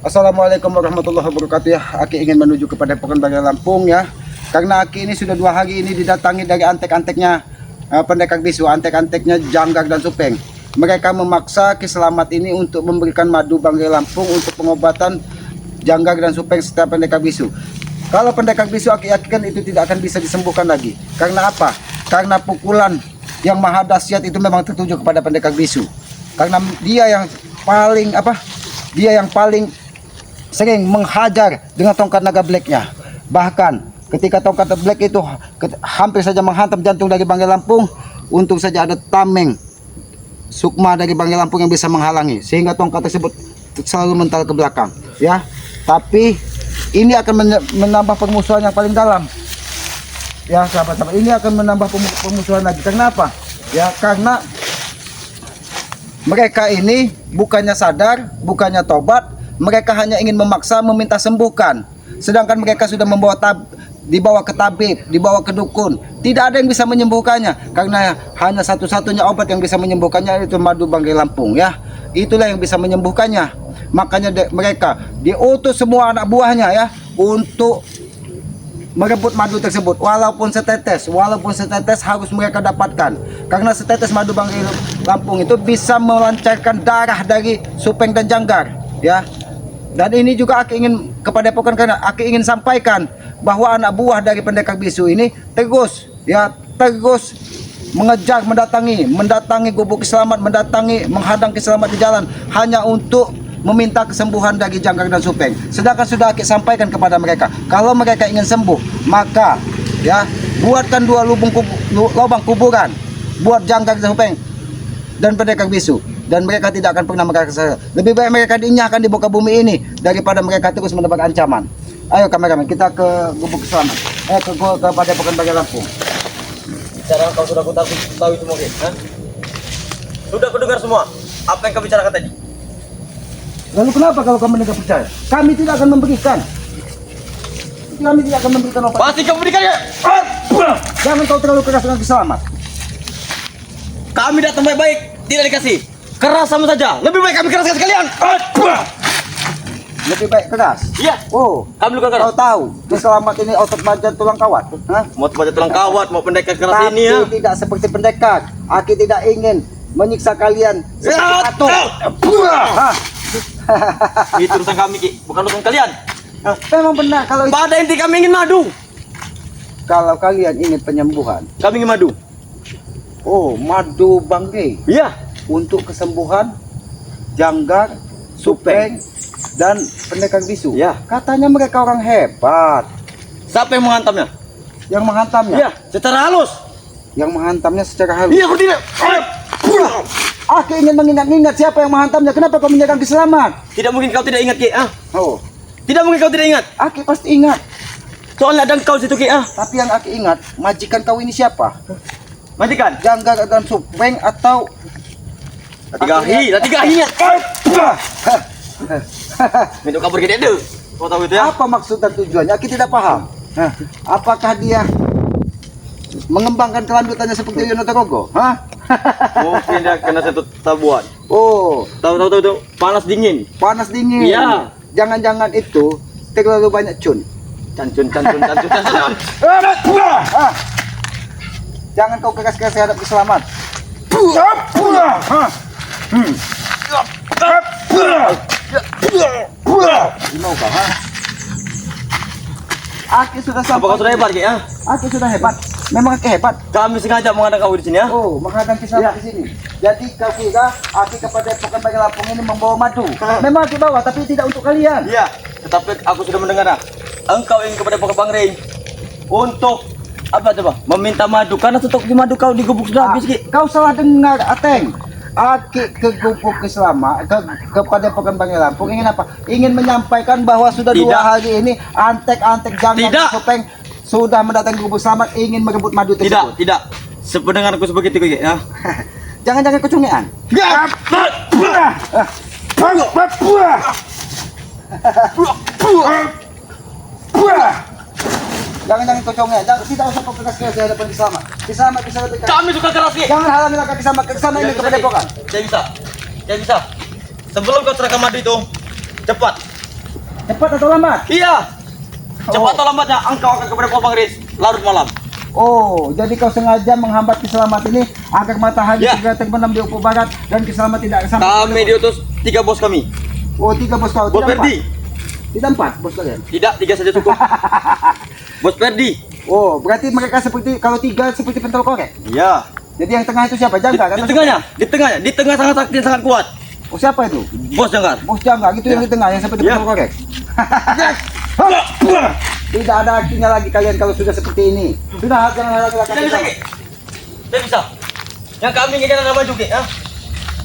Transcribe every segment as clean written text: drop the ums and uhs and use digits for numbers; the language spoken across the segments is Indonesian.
Assalamualaikum warahmatullahi wabarakatuh ya. Aki ingin menuju kepada Pekanbagan Lampung ya. Karena Aki ini sudah 2 hari ini didatangi dari antek-anteknya pendekar bisu, antek-anteknya Janggar dan Supeng. Mereka memaksa Ki Selamat ini untuk memberikan madu Banggai Lampung untuk pengobatan Janggar dan Supeng serta pendekar bisu. Kalau pendekar bisu Aki yakin itu tidak akan bisa disembuhkan lagi. Karena apa? Karena pukulan yang maha dahsyat itu memang tertuju kepada pendekar bisu. Karena dia yang paling Dia yang paling sering menghajar dengan tongkat naga blacknya. Bahkan ketika tongkat black itu hampir saja menghantam jantung dari Banggai Lampung, untung saja ada tameng sukma dari Banggai Lampung yang bisa menghalangi, sehingga tongkat tersebut selalu mental ke belakang ya. Tapi ini akan menambah permusuhan yang paling dalam ya sahabat-sahabat. Ini akan menambah permusuhan lagi. Kenapa ya? Karena mereka ini bukannya sadar, bukannya tobat, mereka hanya ingin memaksa meminta sembuhkan. Sedangkan mereka sudah dibawa ke tabib, dibawa ke dukun. Tidak ada yang bisa menyembuhkannya. Karena hanya satu-satunya obat yang bisa menyembuhkannya itu madu Banggai Lampung ya. Itulah yang bisa menyembuhkannya. Makanya mereka diutus semua anak buahnya ya untuk merebut madu tersebut. Walaupun setetes harus mereka dapatkan. Karena setetes madu Banggai Lampung itu bisa melancarkan darah dari Supeng dan Janggar ya. Dan ini juga Aki ingin kepada Pokan, karena Aki ingin sampaikan bahwa anak buah dari pendekar bisu ini terus mengejar, mendatangi gubuk Ki Selamat, menghadang Ki Selamat di jalan hanya untuk meminta kesembuhan dari Janggar dan Supeng. Sedangkan sudah Aki sampaikan kepada mereka, kalau mereka ingin sembuh, maka ya buatkan 2 lubang kuburan buat Janggar dan Supeng dan pendekar bisu. Dan mereka tidak akan pernah merasa. Lebih baik mereka dinyahkan di muka bumi ini daripada mereka terus mendapat ancaman. Ayo kameramen, kita ke gubuk Ki Selamat, kepada Pekanbagan Lampung. Cara kau sudah tahu itu mungkin, sudah aku dengar semua apa yang kau bicarakan tadi. Lalu kenapa kalau kamu tidak percaya? Kami tidak akan memberikan. Kami tidak akan memberikan obat. Pasti kau berikannya. Jangan kau terlalu keras dengan Ki Selamat. Kami datang baik-baik, tidak dikasih. Keras sama saja. Lebih baik kami keraskan sekalian. Lebih baik keras. Iya. Oh, Kami luka keras. kau tahu Ki Selamat ini otot baja tulang kawat. Hah? Mau tempat tulang kawat, mau pendekar keras Tapi ini ya. tidak seperti pendekar. Aki tidak ingin menyiksa kalian seperti patung. Hah? Itu urusan kami, Ki, bukan urusan kalian. Memang benar kalau Pada inti kami ingin madu. kalau kalian ingin penyembuhan. Kami ingin madu. Oh, madu Banggai Iya. untuk kesembuhan Janggar, Supeng dan pendekar bisu. Ya. Katanya mereka orang hebat. Siapa yang menghantamnya? Yang menghantamnya, Iya, secara halus. yang menghantamnya secara halus. Iya, aku tidak. Aki ingin mengingat-ingat siapa yang menghantamnya. Kenapa kau menyerang Ki Selamat? Tidak mungkin kau tidak ingat, Ki. Oh, Tidak mungkin kau tidak ingat. Aki pasti ingat. Soalnya ada kau situ, Ki. Tapi yang Aki ingat, majikan kau ini siapa? Majikan. Janggar dan Supeng atau Lati gahinya. Minum kabur gede deh. Kau tahu itu ya? apa maksud dan tujuannya? Aki tidak paham. Apakah dia mengembangkan kelanjutannya seperti Yonotogogo? Mungkin dia kena satu tabuan. Oh, Tahu itu panas dingin. panas dingin. Iya. Jangan-jangan itu terlalu banyak cun. Cancun. Jangan kau keras-keras terhadap Ki Selamat. Gimana kau? Aki sudah Apa kau sudah hebat, Ki? Aki sudah hebat. Memang Aki hebat. Kami sengaja menghadang kau di sini ya. Oh, menghadang Ki Selamat di sini. Jadi kau kira Aki kepada Pekanbagan Lampung ini membawa madu. Memang Aki bawa, tapi tidak untuk kalian. Iya. Tetapi aku sudah mendengar. Engkau ingin kepada Banggai untuk apa coba? Meminta madu karena stok di madu kau di gubuk sudah habis, Ki. Kau salah dengar, Ateng. Aki ke gubuk Ki Selamat kepada Pekanbagan Lampung ingin apa? Ingin menyampaikan bahwa sudah 2 Tidak. hari ini antek-antek Janggar Tidak. dan Supeng sudah mendatangi gubuk Selamat ingin merebut madu tersebut. Tidak. Sependengarku sebegitu, Ki. Ya. Jangan-jangan kecungean. Jangan-jangan kau congek, tidak usah kau keras-keras di hadapan Ki Selamat. Ki Selamat bisa lebih keras. Kami suka keras, Ki. Jangan halangi langkah Ki Selamat, ke sana ini ke padepokan. Saya bisa. Sebelum kau serahkan madu itu, cepat Cepat atau lambat? Iya. Cepat atau lambatnya engkau akan kepada Bang Riz larut malam. Oh, jadi kau sengaja menghambat keselamatan ini agar matahari Ya. segera terbenam di ufuk barat dan keselamatan tidak sampai. Kami diutus 3 bos kami. Oh, 3 bos kau. Bos Tidak Ferdi. 4. Tidak 4 bos kalian. Tidak, 3 saja cukup. Bos Ferdi. Oh, berarti mereka seperti kalau 3 seperti pentol korek. Iya. Jadi yang tengah itu siapa? Jangga kan? Di tengah sangat sakti sangat kuat. Oh, siapa itu? Bos Janggar. Bos Jangga gitu yang di tengah yang seperti Ya. pentol korek. Tidak ada artinya lagi kalian kalau sudah seperti ini. Sudah jangan lagi Tidak bisa, Ki. Tidak bisa. Yang kami inginkan adalah maju, Ki.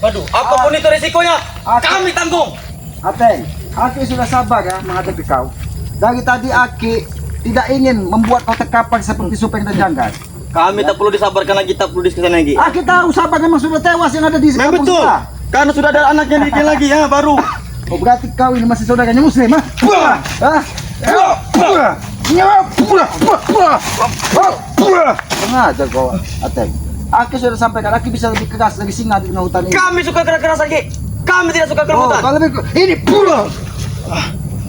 Waduh, apapun itu resikonya, kami tanggung. Ateng, Aki sudah sabar ya menghadapi kau. Dari tadi Aki tidak ingin membuat kau terkapar seperti Supeng dan Janggar. Kami tak perlu disabarkan lagi, tak perlu diskusi lagi. Aki tahu sabar memang sudah tewas yang ada di Memang kampung betul. kita. Karena sudah ada anaknya dikit lagi ya, baru. Oh, berarti kau ini masih saudaranya Muslim, ha? Hah? Sengaja kau, Ateng. Aki sudah sampaikan, Aki bisa lebih keras dari singa di tengah hutan ini. Kami suka keras-keras lagi. Kami tidak suka Oh, kerebutan. kalau lebih ini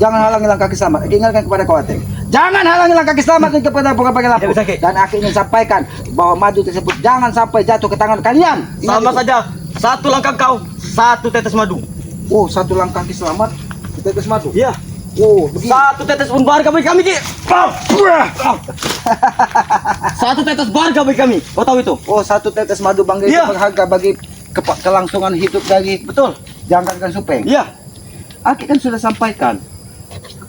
jangan halangi langkah Ki Slamet. Aki ingatkan kepada kau, Ateng. Jangan halangi langkah Ki Slamet dan kepada Bukapake Lampung. Tidak bisa, Ki. Dan Aki ingin sampaikan bahwa madu tersebut jangan sampai jatuh ke tangan kalian. Ingat Sama itu. saja. Satu langkah kau, 1 tetes madu. Oh, 1 langkah Ki Slamet, tetes madu. Iya. Oh, begini. 1 tetes pun berharga bagi kami, Ki. 1 tetes berharga bagi kami. Kau tahu itu? Oh, 1 tetes madu Bang itu Iya. berharga bagi kelangsungan hidup dari Betul. Janggar dan Supeng. Iya. Aki kan sudah sampaikan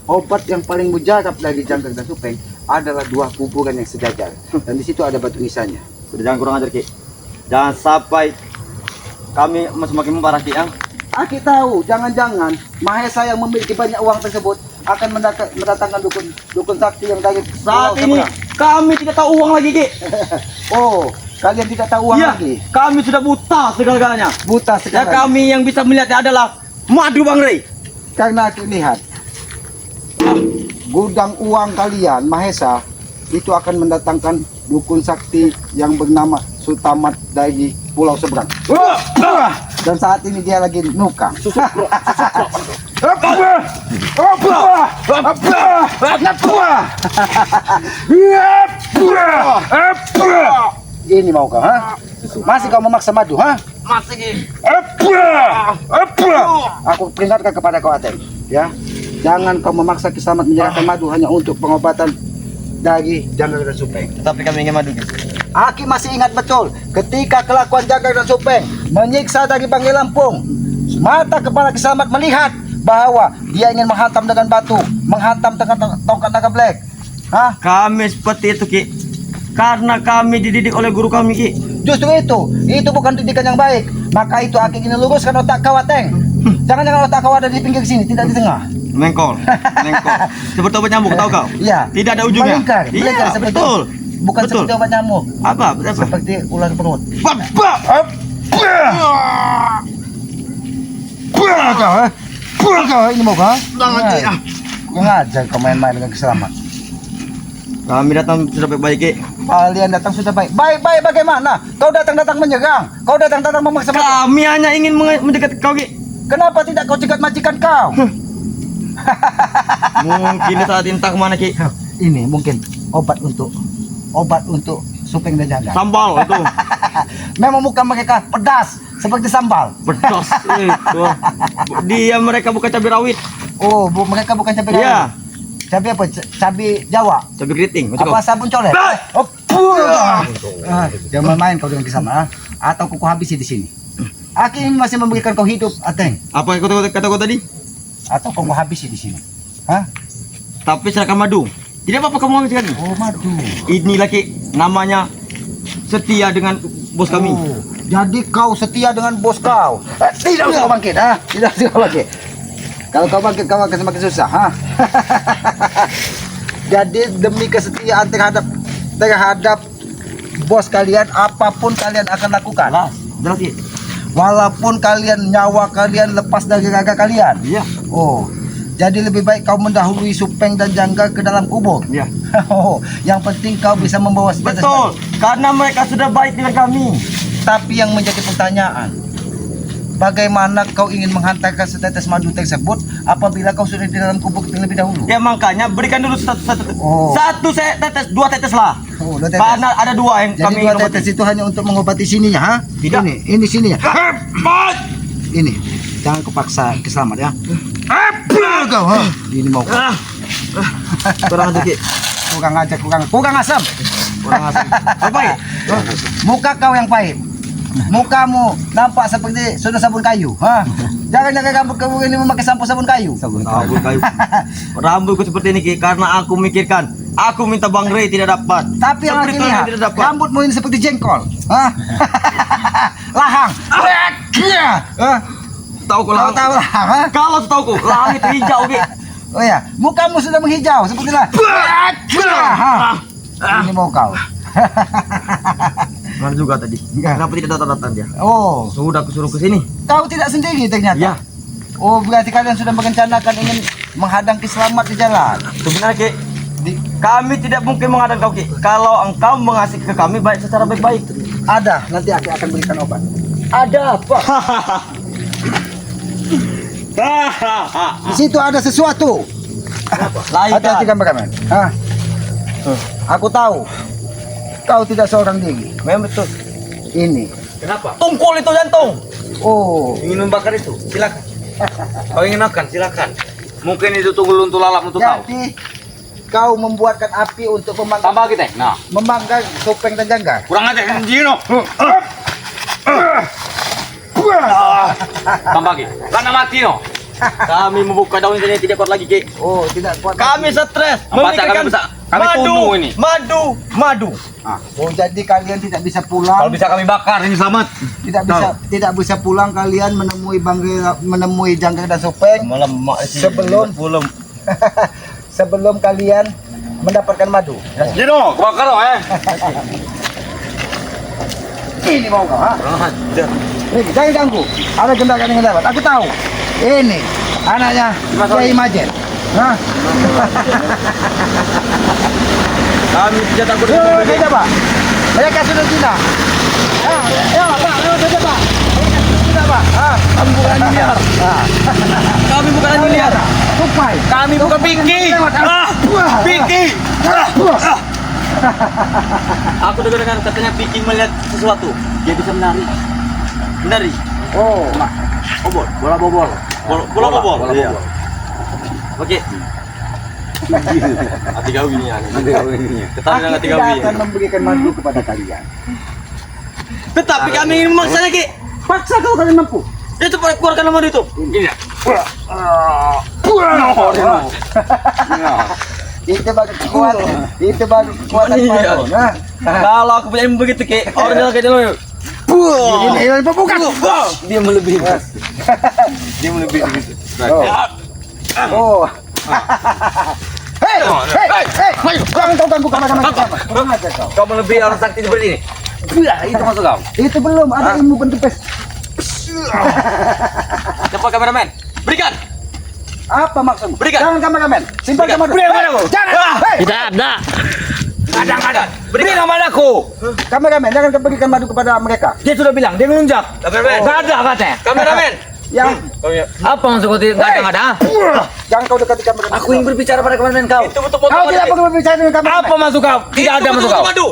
obat yang paling mujarab dari Janggar dan Supeng adalah 2 kuburan yang sejajar dan di situ ada batu nisannya. Sudah jangan kurang ajar, Ki. Jangan sampai kami semakin memparah, Ki. Aki tahu, jangan-jangan Mahesa yang memiliki banyak uang tersebut akan mendatangkan dukun sakti yang dari Saat pulau ini seberang. kami tidak tahu uang lagi, Ki. Oh, kalian tidak tahu uang Iya, lagi. kami sudah buta segala-galanya. Buta Ya sekarang. kami yang bisa melihatnya adalah madu, Bang Rey. Karena Aki lihat gudang uang kalian Mahesa itu akan mendatangkan dukun sakti yang bernama Sutamat dari pulau seberang. Dan saat ini dia lagi nukang. Ini mau kau, ha? Masih kau memaksa madu, ha? Masih, Ki. Aku peringatkan kepada kau, Ateng, ya. Jangan kau memaksa Ki Slamet menyerahkan madu hanya untuk pengobatan dari Janggar dan Supeng. Tetapi kami ingin madu, Ki. Aki masih ingat betul ketika kelakuan Janggar dan Supeng menyiksa dari Banggai Lampung. Mata kepala Ki Slamet melihat bahwa dia ingin menghantam dengan batu, menghantam dengan tongkat naga black. Hah? Kami seperti itu, Ki. Karena kami dididik oleh guru kami, Ki. Justru itu bukan didikan yang baik. Maka itu Aki ingin luruskan otak kau, Ateng. Jangan-jangan otak kau ada di pinggir sini, tidak di tengah. Mengkol. Seperti obat nyamuk, tahu kau? Iya. Tidak ada ujungnya. Melingkar Iya, seperti betul. Bukan Betul. seperti obat nyamuk, Apa? seperti ular perut. Kau ini mau kau? Yang ajar kau main-main dengan Ki Slamet. Kami datang sudah baik-baik, Ki. Kalian datang sudah baik. Baik-baik bagaimana? Kau datang-datang menyerang. Kau datang-datang memaksa. Kami hanya ingin mendekat kau, Ki. Kenapa tidak kau cegat majikan kau? Mungkin saat ini entah kemana, Ki. Ini mungkin obat untuk Supeng dan Janggar. Sambal itu. Memang muka mereka pedas seperti sambal. Pedas itu. Dia mereka bukan cabai rawit. Oh, mereka bukan cabai rawit. Iya. Cabai apa? Cabai Jawa. Cabai keriting. Apa sabun coret? Oh, jangan main kau dengan Ki Slamet, atau kuku habisi di sini. Aki ini masih memberikan kau hidup, Ateng, Apa yang kata kau tadi? atau kau habisi di sini. Hah? Tapi serahkan madu. Tidak apa-apa kamu habiskan. Oh, madu. Inilah, Ki, namanya setia dengan bos kami. Oh, jadi kau setia dengan bos kau. Tidak usah kau bangkit, ha? Tidak usah kau bangkit. Kalau kau bangkit, kau akan semakin susah, ha? Jadi demi kesetiaan terhadap bos kalian, apapun kalian akan lakukan. Jelas, Ki. Walaupun nyawa kalian lepas dari raga kalian. Iya. Oh, jadi lebih baik kau mendahului Supeng dan Janggar ke dalam kubur. Iya. Oh, yang penting kau bisa membawa senjata. Betul. Karena mereka sudah baik dengan kami. Tapi yang menjadi pertanyaan, bagaimana kau ingin menghantarkan setetes madu tersebut apabila kau sudah di dalam kubuk terlebih dahulu? Ya makanya berikan dulu satu. Oh. Satu saya tetes, 2 tetes lah. Oh, 2 tetes. Karena ada 2 yang Jadi kami 2 obati. tetes itu hanya untuk mengobati sininya, ha? Tidak. Ini sininya. Hebat. Ini, jangan kau paksa keselamat ya. Kau, ha? Ini mau kau. Kurang aja, Ki. Kurang asam. Kurang asam. Apa ya? Muka kau yang pahit. Mukamu nampak seperti sudah sabun kayu, ha? Jangan rambut kamu ini memakai sampo sabun kayu. Sabun kayu. Rambutku seperti ini, Ki, karena aku mikirkan. Aku minta Bang Rey tidak dapat. Tapi yang lagi Seperti lihat, tidak dapat. rambutmu ini seperti jengkol, ha? Lahang. Ha? Tahu kau Kau tahu lahang, ha? Kalau tahu kau, langit hijau, Ki. Oh ya, mukamu sudah menghijau seperti lah. Ha? Ini mau kau. Mana juga tadi? Enggak. Kenapa tidak datang dia? Oh, Sudah kusuruh ke sini. kau tidak sendiri ternyata. Ya. Oh, berarti kalian sudah merencanakan ingin menghadang Selamat di jalan. Sebenarnya, Ki, kami tidak mungkin menghadang kau, Ki. Kalau engkau mengasih ke kami baik secara baik-baik. Ada, nanti aku akan berikan obat. Ada apa? Di situ ada sesuatu. Lain Hati-hati kan? kameramen. Hah? Aku tahu. Kau tidak seorang diri. Memang betul. Ini. Kenapa? Tungkul itu jantung. Oh, Ingin membakar itu? Silakan. Kau ingin makan? Silakan. Mungkin itu tunggul untuk lalap untuk kau. jadi kau membuatkan api untuk Tambah kita. Nah, memanggang topeng dan janggar. kurang aja Jino. Tambah Ki. Karena mati no. Kami membuka daun ini tidak kuat lagi, Ki. Oh, tidak kuat. Kami stres. Baca kami bisa. Kami tunduk ini. Madu. Oh, jadi kalian tidak bisa pulang. Kalau bisa kami bakar ini selamat. Tidak bisa pulang kalian menemui janggar dan topeng Malam sebelum sebelum kalian mendapatkan madu. Jino, bakar dong Ini mau kau, ha? Kurang ajar. Ini, jangan ganggu. Ada gendakan yang lewat. Aku tahu. Ini anaknya Kiai Majen. Hah? Kami tidak takut. Saja, Pak. Mereka sudah gila. Ya, Pak. Saja, Pak. Mereka sudah gila, Pak. Kami bukan liar. Kami bukan liar. Tupai. Kami bukan Pinky. Pinky. Aku dengar katanya Pinky melihat sesuatu. Dia bisa menari. Oh, Bola bobol. Iya. Oke. Hati kau gini ya. Ketahui dengan hati kau tidak gini. akan memberikan madu kepada kalian. Tetapi kami ingin memaksanya, Ki. Paksa kalau kalian mampu. Itu keluarkan madu itu. Ini. Itu bagus kekuatan. Itu bagus kekuatan Iya. madu. Nah, Kalau aku punya ilmu begitu, Ki. Orang kayak dulu. ini pembuka. Dia melebihi. Dia melebihi begitu. Oh. Hei, jangan kau ganggu kamar-kamar kita. Kurang aja kau. Kau melebihi orang sakti seperti ini. Itu maksud kau. Itu belum ada ilmu bentuk pes. Cepat kameramen. Berikan. Apa maksudmu? Berikan. Jangan kameramen. Simpan Berikan. kamar. Berikan padaku. Jangan. Hei, Tidak ada. Kadang-kadang. Berikan padaku. kameramen, jangan berikan madu kepada mereka. Dia sudah bilang, dia ngelunjak. Kameramen. Tidak ada katanya. Kameramen. Yang Apa maksud kau tidak ada? jangan kau dekati kameramen. Aku ingin berbicara pada kameramen kau. Itu betul foto Kau tidak perlu berbicara dengan kameramen. Apa maksud kau? Tidak ada maksud kau. Madu.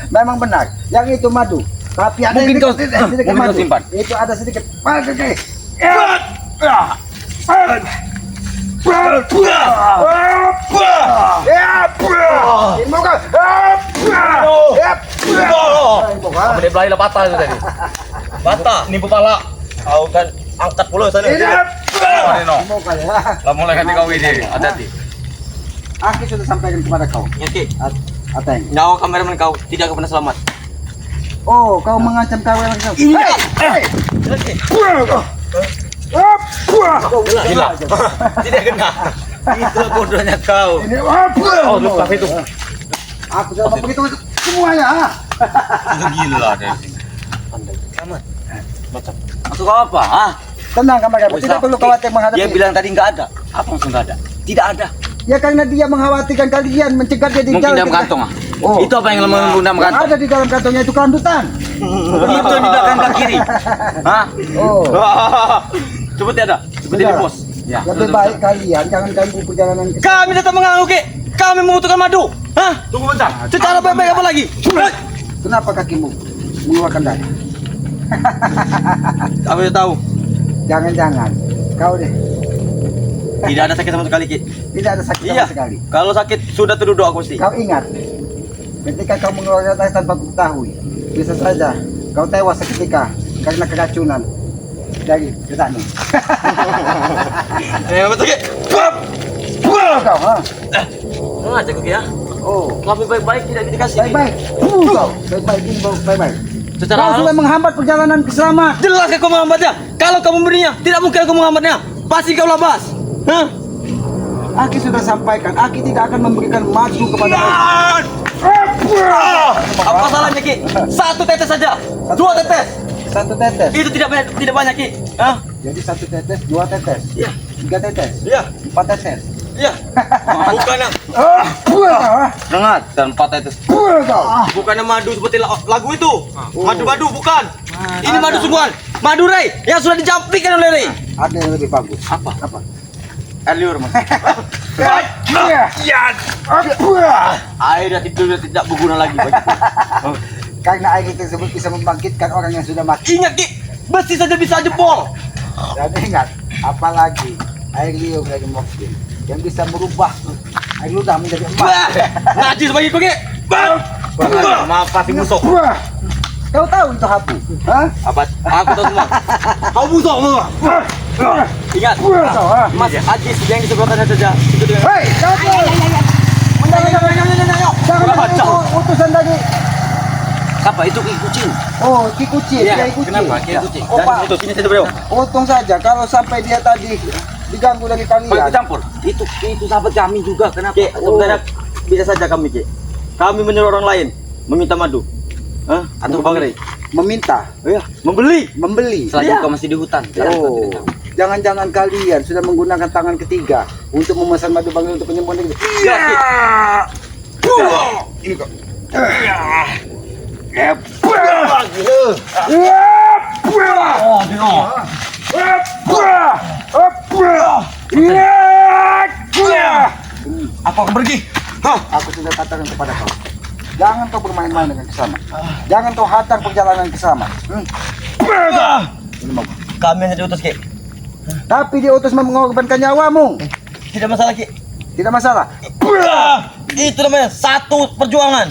Memang benar. Yang itu madu. Tapi ada Mungkin yang kau- sedikit mungkin kau madu. simpan. Itu ada sedikit. Oke. Kamu dia belahi lah patah itu tadi. Bata. Nipu pala. Kau kan angkat pulau sana. Lah mulai hati kau ini. Hati-hati. Aku sudah sampaikan kepada kau. Ya, Ki. Ateng. Nyawa kameramen kau tidak akan pernah selamat. Oh, kau mengancam kawan kau. Iya. Hei! Gila. Tidak kena. Itulah bodohnya kau. Ini Oh, lupa itu. aku sudah begitu semuanya. Itu gila deh. Masuk apa? Tenang kameramen, tidak perlu khawatir menghadapi. Dia bilang tadi nggak ada. Apa maksud nggak ada? Tidak ada. Ya karena dia mengkhawatirkan kalian, mencegah dia di Mungkin jalan. dalam kantong Oh. Itu apa yang menggunakan Yang kantong? ada di dalam kantongnya itu kelandutan. Itu di belakang kaki kiri. Hah? Oh. Seperti ada, seperti di Sudah. pos. Ya. Lebih baik kalian jangan ganggu perjalanan ke Kami datang mengganggu, Ki. Kami membutuhkan madu. Hah? Tunggu bentar. Secara baik-baik apa lagi? Kenapa kakimu mengeluarkan darah? Kami sudah tahu. Jangan-jangan kau deh Tidak ada sakit sama sekali, Ki. tidak ada sakit Iya. sama sekali. Kalau sakit sudah terduduk aku sih. Kau ingat, ketika kau mengeluarkan darah tanpa ketahui, bisa saja kau tewas seketika karena keracunan dari getahmu. Betul, Ki. Kau, ha? Ngajak, Ki ya. Oh, Kami baik-baik tidak dikasih. Ki. baik-baik. Kau, baik-baik, ini baik-baik. Secara Kau halus. sudah menghambat perjalanan ke selamat. Jelas aku menghambatnya. Kalau kamu memberinya, tidak mungkin aku menghambatnya. Pasti kau labas. Hah? Aki sudah sampaikan, Aki tidak akan memberikan madu kepada Apa salahnya, Ki? Satu tetes saja. Dua tetes. satu tetes. Itu tidak banyak, Ki. Hah? Jadi satu tetes, dua tetes, Iya. tiga tetes, Iya. empat tetes. Iya. Bukan yang Dengar, dan empat tetes. Bukannya madu seperti lagu itu. Madu-madu bukan. Ini madu sungguhan. Madu Rey yang sudah dijampikan oleh Rey. Ada yang lebih bagus. Apa? Apa? Air liur, Mas. Air dan itu sudah tidak berguna lagi bagiku. Karena air tersebut bisa membangkitkan orang yang sudah mati. Ingat, Ki, besi saja bisa jebol. Dan ingat, apalagi air liur dari mobil yang bisa merubah air ludah menjadi emas. Najis bagiku, Ki. Maaf, pasti musuh. Kau tahu itu hapu? Hah? Apa? Aku tahu semua. Kau musuh semua. Ingat, Mas Ajis yang disebutkan saja. Itu dia. Hei, jangan! Jangan utusan tadi. Apa itu, Ki? Kucing? Oh, Ki kucing, Kiai kucing. Kenapa? Kiai kucing. Oh, Pak, Itu sini saja, Bro. untung saja kalau sampai dia tadi diganggu dari Baik kalian. campur. Itu sahabat kami juga. Kenapa? Ki, sebenarnya bisa saja kami, Ki. Kami menyuruh orang lain meminta madu. Hah? Atau Bang Rey? Meminta, Iya, membeli. membeli. Selagi Iya. kau masih di hutan. Oh, jangan-jangan kalian sudah menggunakan tangan ketiga untuk memesan madu bangil untuk penyembuhan ini. Iya, Ki. Ini kok. Oh, Dino. Apa aku pergi? Hah? Aku sudah katakan kepada kau, jangan kau bermain-main dengan kesama. Jangan kau hatar perjalanan kesama. Ini mau. Kami hanya diutus, Ki. Tapi dia utus mengorbankan nyawamu. Tidak masalah, Ki. Tidak masalah. Itu namanya satu perjuangan.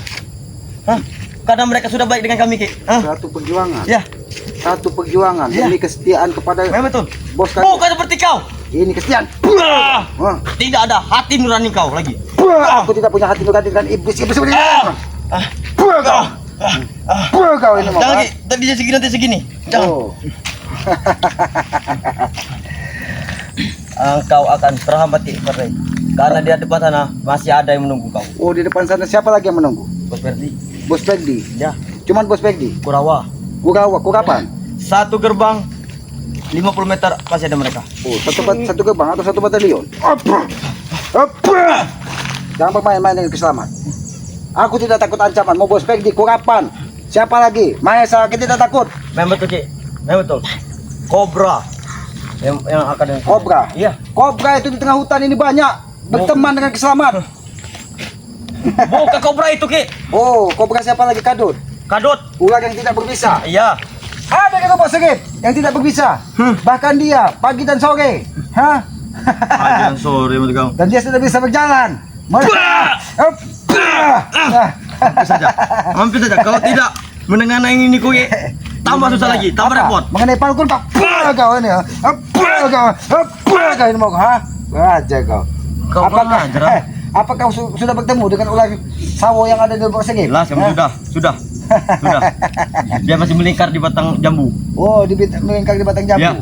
Hah? Karena mereka sudah baik dengan kami, Ki. Hah? Satu perjuangan. Ya, Satu perjuangan. Ya. Ini kesetiaan kepada memang betul. bos kalian. Bukan seperti kau. Ini kesetiaan. Wah. Tidak ada hati nurani kau lagi. Aku tidak punya hati nurani dengan iblis-iblis seperti ini. Kau ini mau. Jangan, Ki. Tadi dia segini, nanti segini. Jangan. Oh. Engkau akan terhambat, Ki, Rey. Karena di depan sana masih ada yang menunggu kau. Oh, di depan sana siapa lagi yang menunggu? Bos Ferdi. Bos Pegdi. Ya, Cuman Bos Pegdi. Kurawa. Kugawa, kapan? Satu gerbang 50 meter masih ada mereka. Oh, satu gerbang atau satu batalion? Jangan bermain-main dengan keselamatan. Aku tidak takut ancaman. Mau Bos Pegdi, kapan? Siapa lagi? Mahesa, kita tidak takut. Memang betul, Ki. Memang betul. Kobra yang akan Kobra. Iya. Kobra itu di tengah hutan ini banyak. Berteman dengan keselamatan. Bukan kobra itu, Ki. Oh, kobra siapa lagi? Kadut. Kadut. Ular yang tidak berbisa. Iya. Ada juga Bos Segit yang tidak berbisa. Bahkan dia pagi dan sore. Hah? Ajan sore mati kau. Dan dia sudah bisa berjalan. Hampir saja. Hampir saja. Kalau tidak mendengar yang ini, Ki, tambah susah lagi, tambah repot. Mengenai palkun Pak. Kau ini ya. Kau ini mau ha? Aja kau. Kau Apakah kurang ajar, apakah sudah bertemu dengan ular sawo yang ada di Bos Segit? Jelas, kamu sudah. Dia masih melingkar di batang jambu. Oh, melingkar di batang jambu. Ya.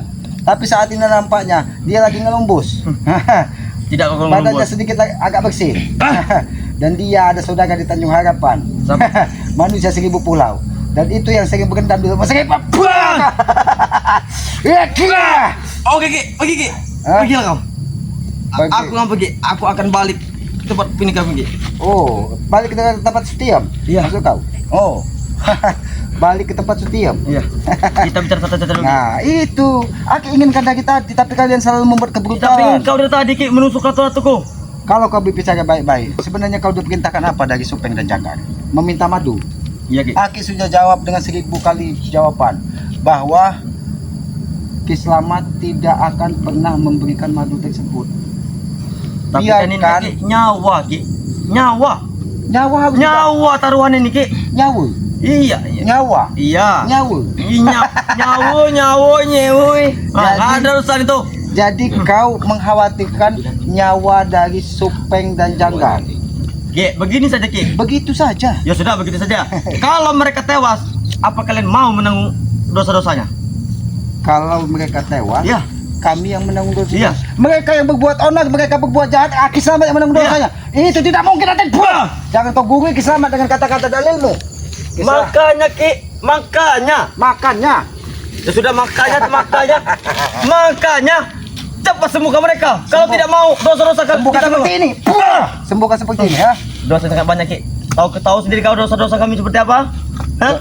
Tapi saat ini nampaknya dia lagi ngelumbus. Tidak kau Badannya ngomong. sedikit agak bersih. Dan dia ada saudara di Tanjung Harapan. Manusia 1000 pulau. Dan itu yang sering berendam di rumah sakit. Oke, Ki, pergi, Ki. Hah? Pergilah kau. Pergi. Aku nggak pergi. Aku akan balik ke tempat ini kami Ki. Oh, balik ke tempat Sutiam. Iya. Maksud kau? Oh. Balik ke tempat Sutiam. Iya. Kita bicara satu-satu dulu. Nah, itu aku inginkan dari tadi, tapi kalian selalu membuat Tapi keburukan. kau dari tadi Ki menusuk ratu-ratuku. Kalau kau berbicara baik-baik, sebenarnya kau diperintahkan apa dari Supeng dan Janggar? Meminta madu. Iya Ki. Aki sudah jawab dengan 1000 kali jawaban bahwa Ki Slamet tidak akan pernah memberikan madu tersebut. Tapi kan ini Biarkan Ki nyawa Ki. Nyawa. nyawa harus Nyawa taruhan ini Ki. nyawa, Iya, iya. nyawa, Iya. nyawa. Nyawa. Nah, ada urusan itu. Jadi kau mengkhawatirkan nyawa dari Supeng dan Janggar. Ki, begini saja Ki. Begitu saja. Ya sudah begitu saja. Kalau mereka tewas, apa kalian mau menanggung dosa-dosanya? Kalau mereka tewas, Ya. kami yang menanggung dosa. Iya. Mereka yang berbuat onar, mereka berbuat jahat, Ki Slamet yang menanggung Iya. dosanya. Itu tidak mungkin, Aten. Jangan kau gurui Ki Slamet dengan kata-kata dalilmu. Makanya Ki, makanya. Makannya. Ya sudah makanya cepat sembuhkan mereka. Kalau tidak mau dosa-dosa Sembuhkan kita seperti ini. Sembuhkan seperti ini ya. Dosa sangat banyak Ki. Tahu sendiri kau dosa-dosa kami seperti apa? Hah?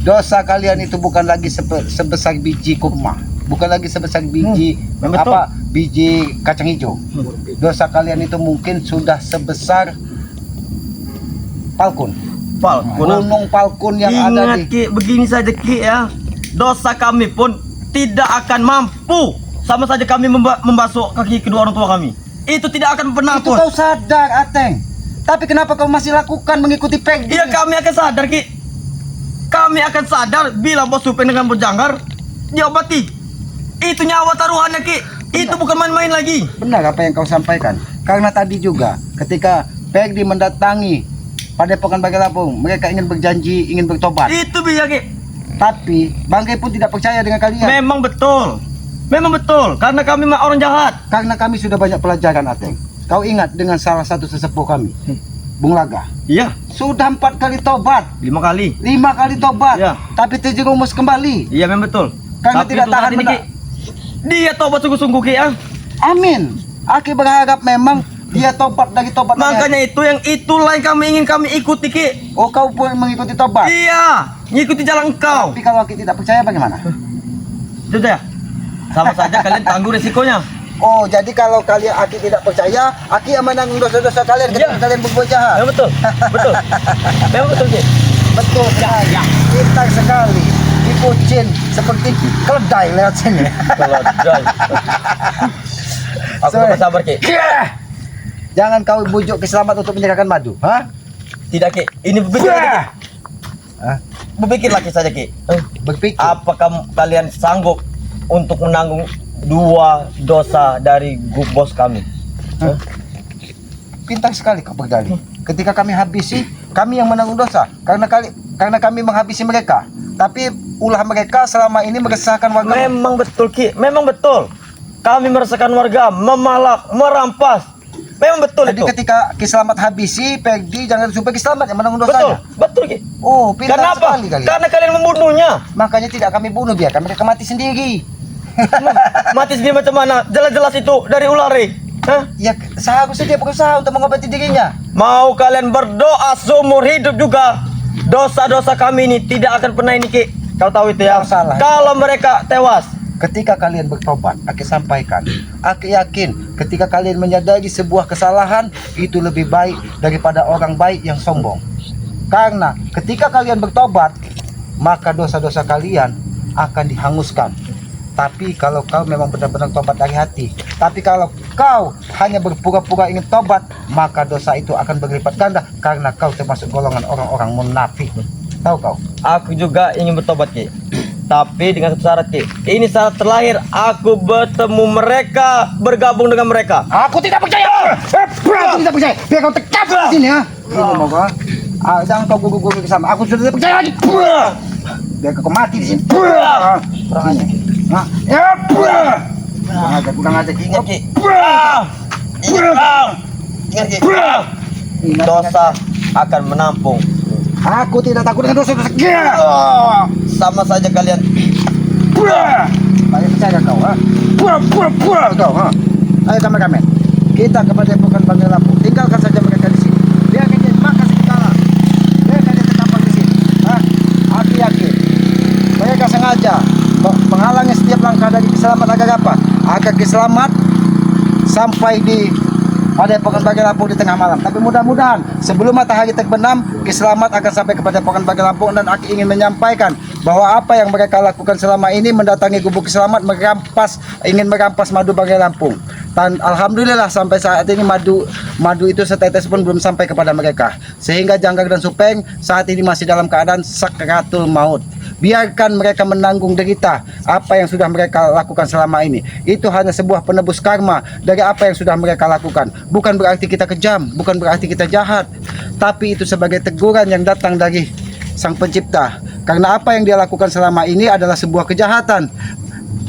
Dosa kalian itu bukan lagi sebesar biji kurma, bukan lagi sebesar biji betul. biji kacang hijau. Dosa kalian itu mungkin sudah sebesar Palkun, gunung Palkun yang ada Ingat di. Ki, begini saja Ki ya. Dosa kami pun tidak akan mampu. Sama saja kami membasuh kaki kedua orang tua kami. Itu tidak akan pernah Itu pun. kau sadar, Ateng. Tapi kenapa kau masih lakukan mengikuti Peggy? Iya, kami akan sadar Ki. Kami akan sadar bila bos Supeng dengan bos Janggar diobati. Itu nyawa taruhannya Ki. Itu bukan main-main lagi. Benar apa yang kau sampaikan. Karena tadi juga ketika Peggy mendatangi Padepokan Banggai Lampung, mereka ingin berjanji, ingin bertobat. Itu bisa Ki. Tapi Banggai pun tidak percaya dengan kalian. Memang betul. Memang betul. Karena kami orang jahat. Karena kami sudah banyak pelajaran, Ateng. Kau ingat dengan salah satu sesepuh kami, Bung Laga. Iya. Sudah 4 kali tobat, 5 kali. 5 kali tobat, Ya. tapi terjerumus kembali. Iya memang betul. Karena Tapi tidak untuk tahan saat ini, Ki, dia tobat sungguh-sungguh Ki ya. Amin. Aki berharap memang dia tobat dari tobat. Makanya itulah yang kami ikuti Ki. Oh, kau pun mengikuti tobat. Iya, ngikuti jalan engkau. Tapi kalau Aki tidak percaya bagaimana? Sudah ya. Sama saja kalian tanggung resikonya. Oh, jadi kalau kalian Aki tidak percaya, Aki yang menanggung dosa-dosa kalian ketika Ya. kalian berbuat jahat. Memang betul. Betul. Memang betul Ki. Betul sekali. Pintar sekali. Dipucin seperti keledai lewat sini. Kalau dai. Aku Sorry. tak sabar Ki. Jangan kau bujuk Ki Slamet untuk menyerahkan madu, ha? Tidak Ki. Ini berpikir lagi Ki. Hah? Berpikir lagi saja Ki. Berpikir. Apakah kalian sanggup untuk menanggung 2 dosa dari grup bos kami? Hah? Pintar sekali kau berdalih. Ketika kami habisi, kami yang menanggung dosa karena kami menghabisi mereka. Tapi ulah mereka selama ini meresahkan warga. Memang betul Ki, memang betul. Kami merasakan warga memalak, merampas. Memang betul Jadi itu. ketika Ki Slamet habisi, Peggy jangan supaya Ki Slamet yang menanggung Betul, dosanya. betul Ki. Oh, pintar Kenapa? sekali kalian. Karena kalian membunuhnya. Makanya tidak kami bunuh, biarkan mereka mati sendiri. Mati sendiri macam mana? Jelas-jelas itu dari ulari. Hah? Ya, seharusnya dia berusaha untuk mengobati dirinya. Mau kalian berdoa seumur hidup juga, dosa-dosa kami ini tidak akan pernah ini Ki. Kau tahu itu ya? Kau salah. Kalau mereka tewas, Ketika kalian bertobat, Aki sampaikan, Aki yakin ketika kalian menyadari sebuah kesalahan, itu lebih baik daripada orang baik yang sombong. Karena ketika kalian bertobat, maka dosa-dosa kalian akan dihanguskan. Tapi kalau kau memang benar-benar tobat dari hati, tapi kalau kau hanya berpura-pura ingin tobat, maka dosa itu akan berlipat ganda karena kau termasuk golongan orang-orang munafik. Tahu kau? aku juga ingin bertobat Ki. Tapi dengan satu syarat Ki. Ini syarat terakhir, aku bertemu mereka, bergabung dengan mereka. Aku tidak percaya. Aku tidak percaya. Biar kau tekap di sini ya. Ini mau kau. Jangan kau gugur-gugur sama. Aku sudah tidak percaya lagi. Biar kau mati di sini. Kurang aja. Nah, ya. Kurang aja. Ingat Ki. Ingat Ki. Dosa akan menampung. Aku tidak takut dengan dosa-dosa. Sama saja kalian. Saya percaya kau, ha? Kau, ha? Ayo kameramen. Kita kepada Padepokan Banggai Lampung. Tinggalkan saja agar selamat sampai di Padepokan Bagi Lampung di tengah malam. Tapi mudah-mudahan sebelum matahari terbenam, selamat akan sampai kepada Padepokan Bagi Lampung. Dan Aki ingin menyampaikan bahwa apa yang mereka lakukan selama ini mendatangi gubuk selamat, ingin merampas madu Bagi Lampung. Dan alhamdulillah sampai saat ini madu itu setetes pun belum sampai kepada mereka. Sehingga Janggak dan Supeng saat ini masih dalam keadaan sakratul maut. Biarkan mereka menanggung derita apa yang sudah mereka lakukan selama ini. Itu hanya sebuah penebus karma dari apa yang sudah mereka lakukan. Bukan berarti kita kejam, bukan berarti kita jahat, tapi itu sebagai teguran yang datang dari Sang Pencipta. Karena apa yang dia lakukan selama ini adalah sebuah kejahatan.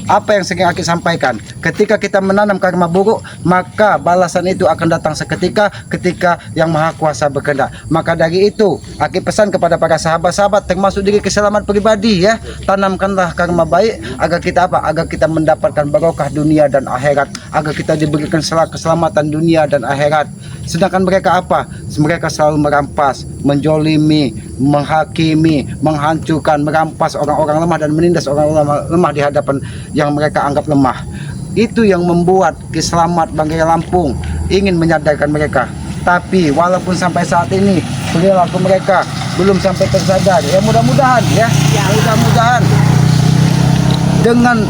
Apa yang sering Aki sampaikan, ketika kita menanam karma buruk, maka balasan itu akan datang seketika ketika Yang Maha Kuasa berkehendak. Maka dari itu Aki pesan kepada para sahabat-sahabat, termasuk diri keselamat pribadi ya, tanamkanlah karma baik agar kita apa? Agar kita mendapatkan barokah dunia dan akhirat, agar kita diberikan keselamatan dunia dan akhirat. Sedangkan mereka apa? Mereka selalu merampas, menjolimi, menghakimi, menghancurkan, merampas orang-orang lemah dan menindas orang-orang lemah di hadapan yang mereka anggap lemah. Itu yang membuat Kiselamat Bagi Lampung ingin menyadarkan mereka. Tapi walaupun sampai saat ini perilaku mereka belum sampai tersadar, ya mudah-mudahan mudah-mudahan dengan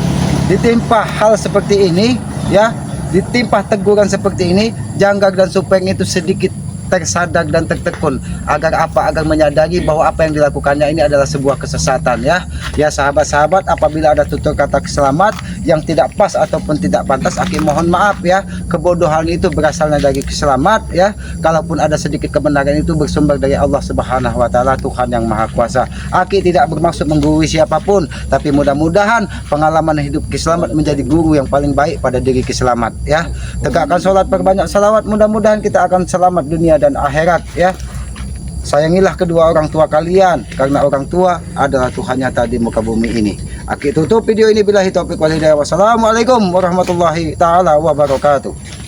ditimpa hal seperti ini ya, ditimpa teguran seperti ini, Janggak dan Supeng itu sedikit tersadar dan tertekun agar apa? Agar menyadari bahwa apa yang dilakukannya ini adalah sebuah kesesatan ya. Ya sahabat-sahabat, apabila ada tutur kata Kiselamat yang tidak pas ataupun tidak pantas, Aki mohon maaf ya. Kebodohan itu berasalnya dari Kiselamat ya. Kalaupun ada sedikit kebenaran itu bersumber dari Allah Subhanahu wa taala, Tuhan yang Maha Kuasa. Aki tidak bermaksud menggurui siapapun, tapi mudah-mudahan pengalaman hidup Kiselamat menjadi guru yang paling baik pada diri Kiselamat ya. Tegakkan sholat, perbanyak salawat, mudah-mudahan kita akan selamat dunia dan akhirat ya. Sayangilah kedua orang tua kalian, karena orang tua adalah Tuhan nyata di muka bumi ini. Aki tutup video ini, billahi taufiq wal hidayah. Wassalamualaikum warahmatullahi taala wabarakatuh.